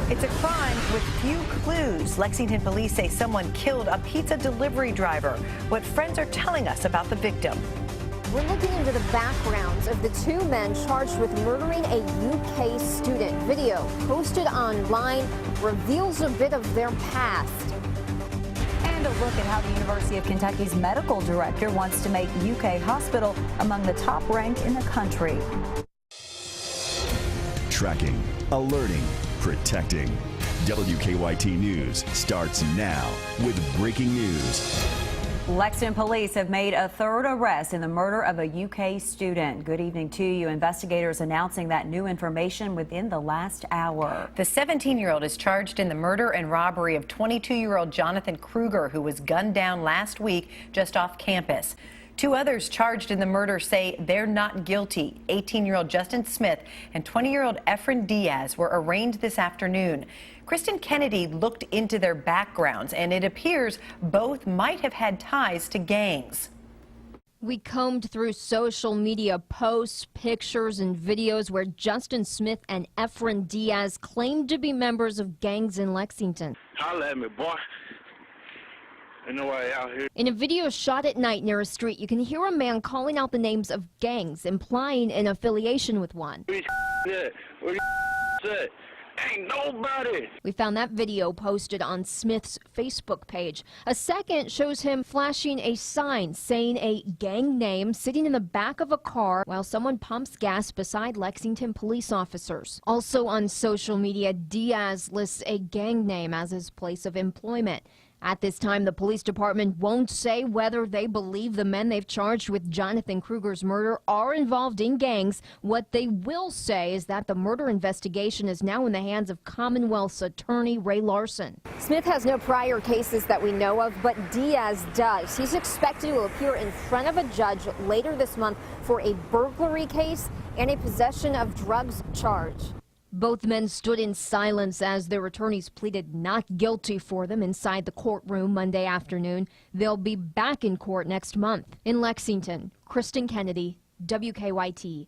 It's a crime with few clues. Lexington police say someone killed a pizza delivery driver. What friends are telling us about the victim. We're looking into the backgrounds of the two men charged with murdering a UK student. Video posted online reveals a bit of their past. And a look at how the University of Kentucky's medical director wants to make UK hospital among the top ranked in the country. Tracking, alerting, protecting. WKYT News starts now with breaking news. Lexington police have made a third arrest in the murder of a UK student. Good evening to you. Investigators announcing that new information within the last hour. The 17-year-old is charged in the murder and robbery of 22-year-old Jonathan Krueger, who was gunned down last week just off campus. Two others charged in the murder say they're not guilty. 18-year-old Justin Smith and 20-year-old Efren Diaz were arraigned this afternoon. Kristen Kennedy looked into their backgrounds, and it appears both might have had ties to gangs. We combed through social media posts, pictures, and videos where Justin Smith and Efren Diaz claimed to be members of gangs in Lexington. Holla at me, boy. Ain't nobody out here. In a video shot at night near a street, you can hear a man calling out the names of gangs, implying an affiliation with one. Where you at? Ain't nobody. We found that video posted on Smith's Facebook page. A second shows him flashing a sign saying a gang name sitting in the back of a car while someone pumps gas beside Lexington police officers. Also on social media, Diaz lists a gang name as his place of employment. At this time, the police department won't say whether they believe the men they've charged with Jonathan Krueger's murder are involved in gangs. What they will say is that the murder investigation is now in the hands of Commonwealth's attorney Ray Larson. Smith has no prior cases that we know of, but Diaz does. He's expected to appear in front of a judge later this month for a burglary case and a possession of drugs charge. Both men stood in silence as their attorneys pleaded not guilty for them inside the courtroom Monday afternoon. They'll be back in court next month. In Lexington, Kristen Kennedy, WKYT.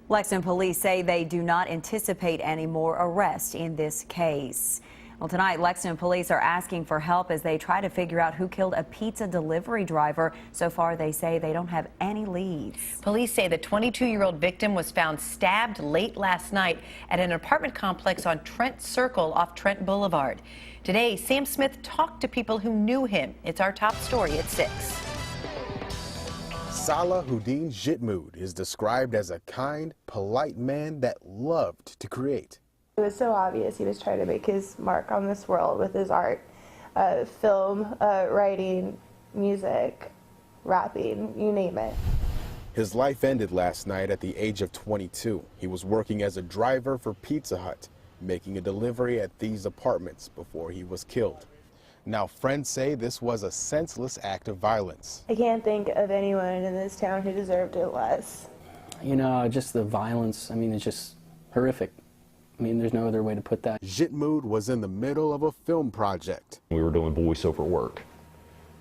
Lexington police say they do not anticipate any more arrests in this case. Well, tonight, Lexington police are asking for help as they try to figure out who killed a pizza delivery driver. So far, they say they don't have any leads. Police say the 22-year-old victim was found stabbed late last night at an apartment complex on Trent Circle off Trent Boulevard. Today, Sam Smith talked to people who knew him. It's our top story at 6. Salahuddin Jitmood is described as a kind, polite man that loved to create. It was so obvious he was trying to make his mark on this world with his art, film, writing, music, rapping, you name it. His life ended last night at the age of 22. He was working as a driver for Pizza Hut, making a delivery at these apartments before he was killed. Now, friends say this was a senseless act of violence. I can't think of anyone in this town who deserved it less. You know, just the violence, I mean, it's just horrific. I mean, there's no other way to put that. Jitmood was in the middle of a film project. We were doing voiceover work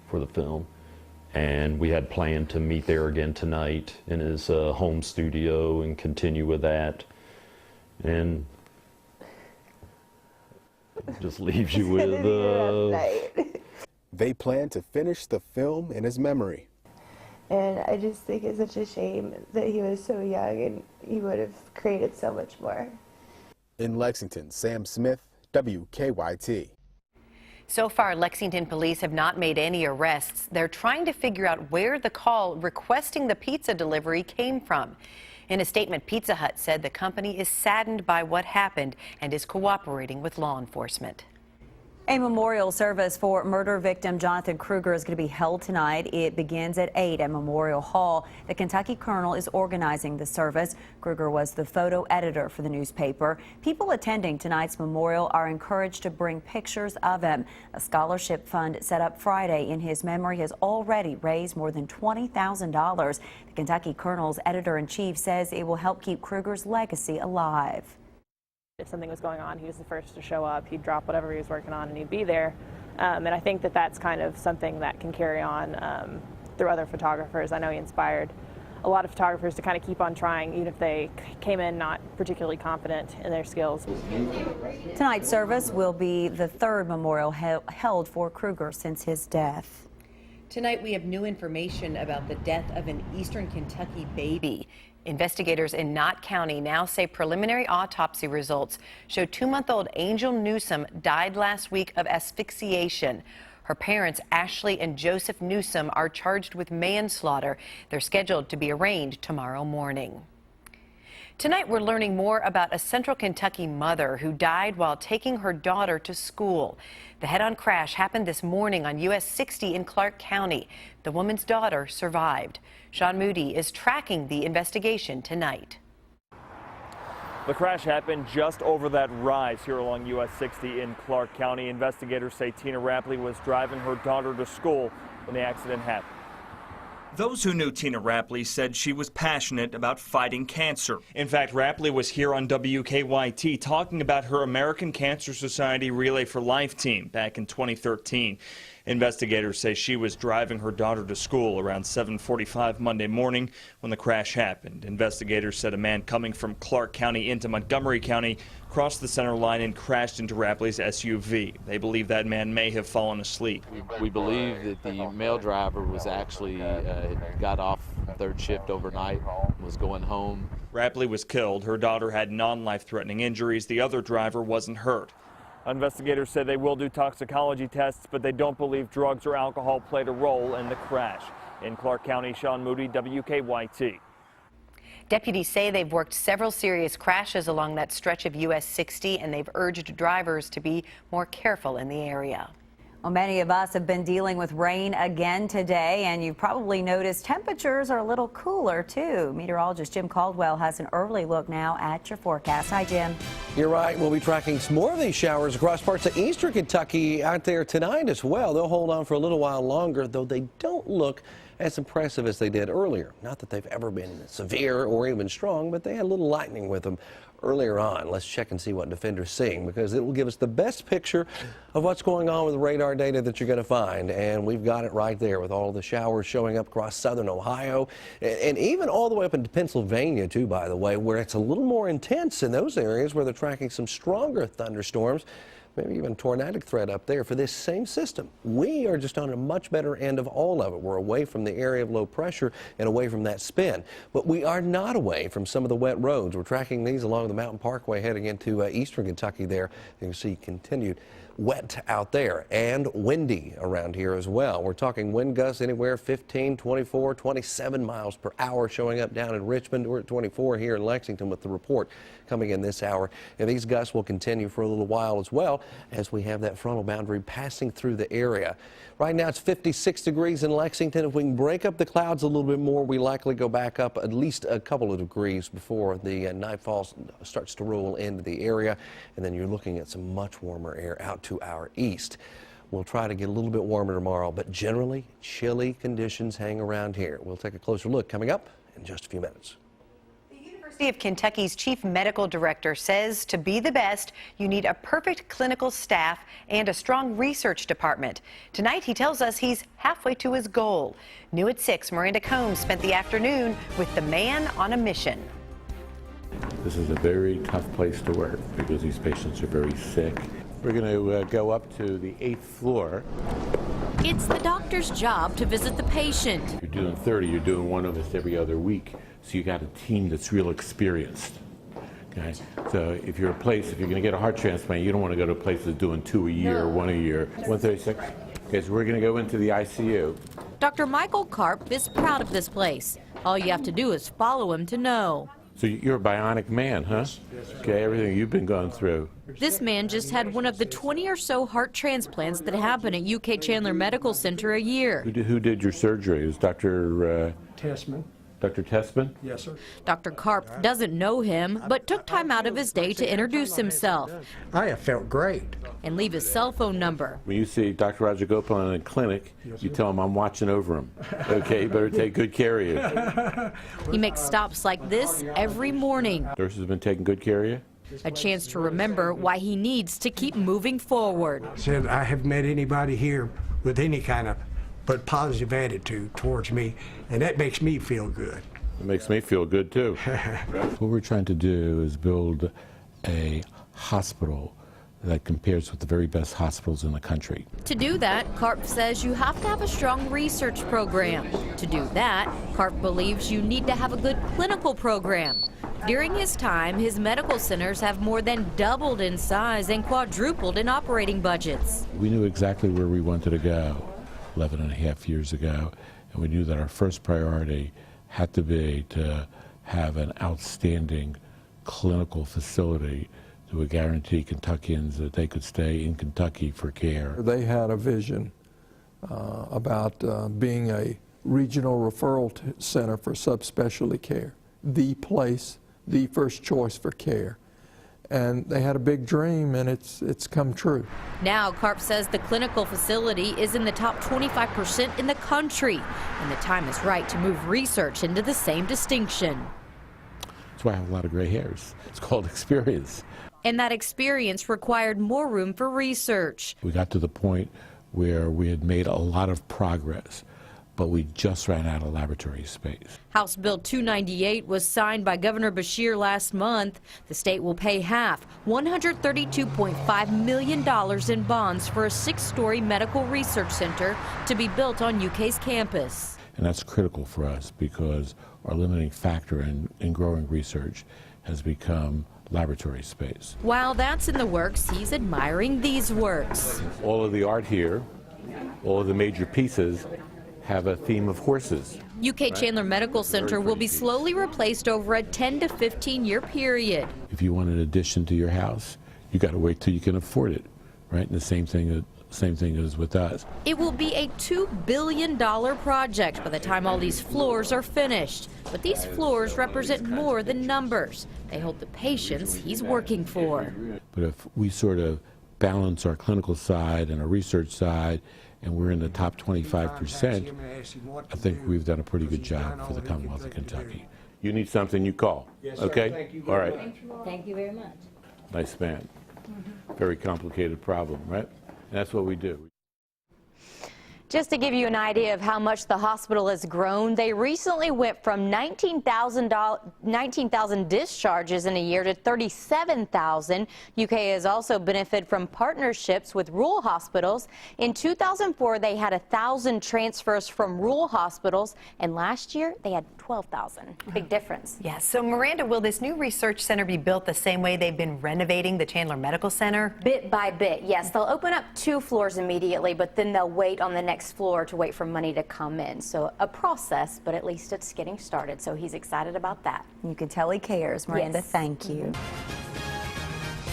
for the film, and we had planned to meet there again tonight in his home studio and continue with that. And it just leaves you with... They plan to finish the film in his memory. And I just think it's such a shame that he was so young and he would have created so much more. In Lexington, Sam Smith, WKYT. So far, Lexington police have not made any arrests. They're trying to figure out where the call requesting the pizza delivery came from. In a statement, Pizza Hut said the company is saddened by what happened and is cooperating with law enforcement. A memorial service for murder victim Jonathan Krueger is going to be held tonight. It begins at 8 at Memorial Hall. The Kentucky Colonel is organizing the service. Krueger was the photo editor for the newspaper. People attending tonight's memorial are encouraged to bring pictures of him. A scholarship fund set up Friday in his memory has already raised more than $20,000. The Kentucky Colonel's editor-in-chief says it will help keep Krueger's legacy alive. If something was going on, he was the first to show up. He'd drop whatever he was working on and he'd be there. And I think that that's kind of something that can carry on through other photographers. I know he inspired a lot of photographers to kind of keep on trying, even if they came in not particularly confident in their skills. Tonight's service will be the third memorial held for Krueger since his death. Tonight we have new information about the death of an Eastern Kentucky baby. Investigators in Knott County now say preliminary autopsy results show 2-month-old Angel Newsome died last week of asphyxiation. Her parents, Ashley and Joseph Newsome, are charged with manslaughter. They're scheduled to be arraigned tomorrow morning. Tonight we're learning more about a Central Kentucky mother who died while taking her daughter to school. The head-on crash happened this morning on US 60 in Clark County. The woman's daughter survived. Sean Moody is tracking the investigation tonight. The crash happened just over that rise here along US 60 in Clark County. Investigators say Tina Rapley was driving her daughter to school when the accident happened. Those who knew Tina Rapley said she was passionate about fighting cancer. In fact, Rapley was here on WKYT talking about her American Cancer Society Relay for Life team back in 2013. Investigators say she was driving her daughter to school around 7:45 Monday morning when the crash happened. Investigators said a man coming from Clark County into Montgomery County crossed the center line and crashed into Rapley's SUV. They believe that man may have fallen asleep. We believe that the male driver was actually got off third shift overnight, was going home. Rapley was killed. Her daughter had non-life-threatening injuries. The other driver wasn't hurt. Investigators say they will do toxicology tests, but they don't believe drugs or alcohol played a role in the crash. In Clark County, Sean Moody, WKYT. Deputies say they've worked several serious crashes along that stretch of US 60, and they've urged drivers to be more careful in the area. Well, many of us have been dealing with rain again today, and you've probably noticed temperatures are a little cooler, too. Meteorologist Jim Caldwell has an early look now at your forecast. Hi, Jim. You're right. We'll be tracking some more of these showers across parts of eastern Kentucky out there tonight as well. They'll hold on for a little while longer, though they don't look as impressive as they did earlier. Not that they've ever been severe or even strong, but they had a little lightning with them earlier on. Let's check and see what Defender's seeing, because it will give us the best picture of what's going on with the radar data that you're going to find. And we've got it right there with all the showers showing up across southern Ohio and even all the way up into Pennsylvania, too, by the way, where it's a little more intense in those areas where they're tracking some stronger thunderstorms. Maybe even tornadic threat up there for this same system. We are just on a much better end of all of it. We're away from the area of low pressure and away from that spin. But we are not away from some of the wet roads. We're tracking these along the Mountain Parkway heading into eastern Kentucky there. You can see continued wet out there and windy around here as well. We're talking wind gusts anywhere 15, 24, 27 miles per hour showing up down in Richmond. We're at 24 here in Lexington with the report coming in this hour. And these gusts will continue for a little while as well as we have that frontal boundary passing through the area. Right now it's 56 degrees in Lexington. If we can break up the clouds a little bit more, we likely go back up at least a couple of degrees before the nightfall starts to roll into the area. And then you're looking at some much warmer air out to our east. We'll try to get a little bit warmer tomorrow, but generally chilly conditions hang around here. We'll take a closer look coming up in just a few minutes. University of Kentucky's chief medical director says to be the best, you need a perfect clinical staff and a strong research department. Tonight, he tells us he's halfway to his goal. New at 6, Miranda Combs spent the afternoon with the man on a mission. This is a very tough place to work because these patients are very sick. We're going to go up to the 8th floor. It's the doctor's job to visit the patient. If you're doing 30, you're doing one of us every other week. So you got a team that's real experienced. Okay? So if you're going to get a heart transplant, you don't want to go to a place that's doing 2 a year or 1 a year. 136? Okay, so we're going to go into the ICU. Dr. Michael Karp is proud of this place. All you have to do is follow him to know. So you're a bionic man, huh? Okay, everything you've been going through. This man just had one of the 20 or so heart transplants that happen at UK Chandler Medical Center a year. Who did your surgery? It was Dr. Tessman. Dr. Tessman? Yes, sir. Dr. Karp doesn't know him, but took time out of his day to introduce himself. I have felt great. And leave his cell phone number. When you see Dr. Roger Gopal in a clinic, you tell him I'm watching over him. Okay, you better take good care of you. He makes stops like this every morning. Nurses have been taking good care of you? A chance to remember why he needs to keep moving forward. Said I haven't met anybody here with any kind of but positive attitude towards me, and that makes me feel good. It makes me feel good, too. What we're trying to do is build a hospital that compares with the very best hospitals in the country. To do that, Karp says you have to have a strong research program. To do that, Karp believes you need to have a good clinical program. During his time, his medical centers have more than doubled in size and quadrupled in operating budgets. We knew exactly where we wanted to go 11 and a half years ago, and we knew that our first priority had to be to have an outstanding clinical facility that would guarantee Kentuckians that they could stay in Kentucky for care. They had a vision about being a regional referral center for subspecialty care, the place, the first choice for care. And they had a big dream, and it's come true. Now, Karp says the clinical facility is in the top 25% in the country, and the time is right to move research into the same distinction. That's why I have a lot of gray hairs. It's called experience. And that experience required more room for research. We got to the point where we had made a lot of progress, but we just ran out of laboratory space. House Bill 298 was signed by Governor Beshear last month. The state will pay half, $132.5 million in bonds for a 6-story medical research center to be built on UK's campus. And that's critical for us because our limiting factor in growing research has become laboratory space. While that's in the works, he's admiring these works. All of the art here, all of the major pieces have a theme of horses. UK Chandler Medical Center will be slowly replaced over a 10 to 15-year period. If you want an addition to your house, you got to wait till you can afford it, right? And the same thing is with us. It will be a $2 billion project by the time all these floors are finished. But these floors represent more than numbers. They hold the patients he's working for. But if we sort of balance our clinical side and our research side, and we're in the top 25%, I think we've done a pretty good job for the Commonwealth of Kentucky. You need something, you call. Yes, sir. Okay? Thank you. All right. Thank you very much. Nice man. Very complicated problem, right? And that's what we do. Just to give you an idea of how much the hospital has grown, they recently went from 19,000 discharges in a year to 37,000. UK has also benefited from partnerships with rural hospitals. In 2004, they had 1,000 transfers from rural hospitals, and last year they had 12,000. Big difference. Yes. So, Miranda, will this new research center be built the same way they've been renovating the Chandler Medical Center? Bit by bit, yes. They'll open up 2 floors immediately, but then they'll wait on the next floor to wait for money to come in. So a process, but at least it's getting started. So he's excited about that. You can tell he cares. Miranda, Yes. thank you.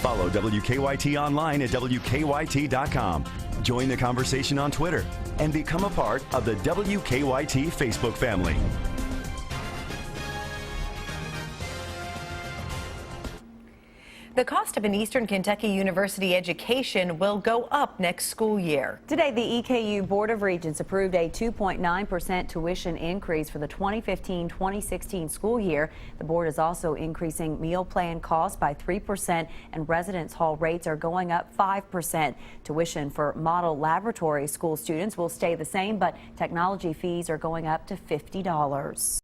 Follow WKYT online at WKYT.com. Join the conversation on Twitter and become a part of the WKYT Facebook family. The cost of an Eastern Kentucky University education will go up next school year. Today, the EKU Board of Regents approved a 2.9% tuition increase for the 2015-2016 school year. The board is also increasing meal plan costs by 3%, and residence hall rates are going up 5%. Tuition for model laboratory school students will stay the same, but technology fees are going up to $50.